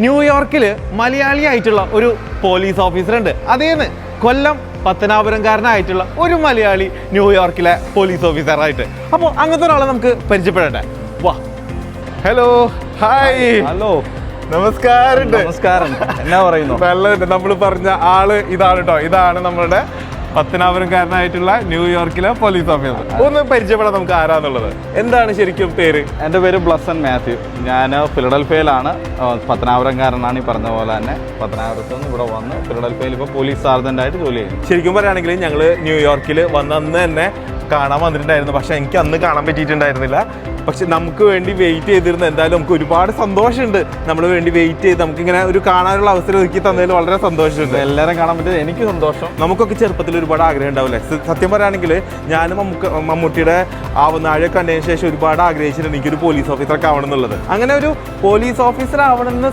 ന്യൂയോർക്കിൽ മലയാളി ആയിട്ടുള്ള ഒരു പോലീസ് ഓഫീസർ ഉണ്ട്. അതേന്ന് കൊല്ലം പത്തനാപുരംകാരനായിട്ടുള്ള ഒരു മലയാളി ന്യൂയോർക്കിലെ പോലീസ് ഓഫീസറായിട്ട്. അപ്പോൾ അങ്ങനത്തെ ഒരാളെ നമുക്ക് പരിചയപ്പെടട്ടെ. വാ. Hello, hi. ഹലോ, നമസ്കാരം. നമസ്കാരം. എന്നാ പറയുന്നു? നല്ലതുണ്ട്. നമ്മൾ പറഞ്ഞ ആള് ഇതാണ് കേട്ടോ. ഇതാണ് നമ്മളുടെ പത്തനാപുരംകാരനായിട്ടുള്ള ന്യൂയോർക്കിലെ പോലീസ് ഓഫീസർ. ഒന്ന് പരിചയപ്പെടാം നമുക്ക് ആരാന്നുള്ളത്. എന്താണ് ശരിക്കും പേര്? എൻ്റെ പേര് ബ്ലസൻ മാത്യു. ഞാൻ ഫിലഡൽഫിയയിലാണ്. പത്തനാപുരംകാരനാണ്. ഈ പറഞ്ഞ പോലെ തന്നെ പത്തനാപുരത്ത് നിന്ന് ഇവിടെ വന്ന് ഫിലഡൽഫിയയിൽ ഇപ്പോൾ പോലീസ് സാർജൻ്റായിട്ട് ജോലി ചെയ്യുന്നു. ശരിക്കും പറയുകയാണെങ്കിൽ ഞങ്ങൾ ന്യൂയോർക്കിൽ വന്ന് അന്ന് തന്നെ കാണാൻ വന്നിട്ടുണ്ടായിരുന്നു. പക്ഷെ എനിക്ക് അന്ന് കാണാൻ പറ്റിയിട്ടുണ്ടായിരുന്നില്ല. പക്ഷെ നമുക്ക് വേണ്ടി വെയിറ്റ് ചെയ്തിരുന്ന എന്തായാലും നമുക്ക് ഒരുപാട് സന്തോഷമുണ്ട്. നമ്മൾ വേണ്ടി വെയിറ്റ് ചെയ്ത് നമുക്കിങ്ങനെ ഒരു കാണാനുള്ള അവസരം ഒരുക്കി തന്നതിൽ വളരെ സന്തോഷമുണ്ട്. എല്ലാവരും കാണാൻ പറ്റിയത് എനിക്ക് സന്തോഷം. നമുക്കൊക്കെ ചെറുപ്പത്തിൽ ഒരുപാട് ആഗ്രഹം ഉണ്ടാവില്ലേ? സത്യം പറയുകയാണെങ്കിൽ ഞാനും മമ്മൂട്ടിയുടെ ആവനാഴെ കണ്ടതിന് ശേഷം ഒരുപാട് ആഗ്രഹിച്ചിട്ടുണ്ട് എനിക്കൊരു പോലീസ് ഓഫീസറൊക്കെ ആവണം എന്നുള്ളത്. അങ്ങനെ ഒരു പോലീസ് ഓഫീസർ ആവണമെന്ന്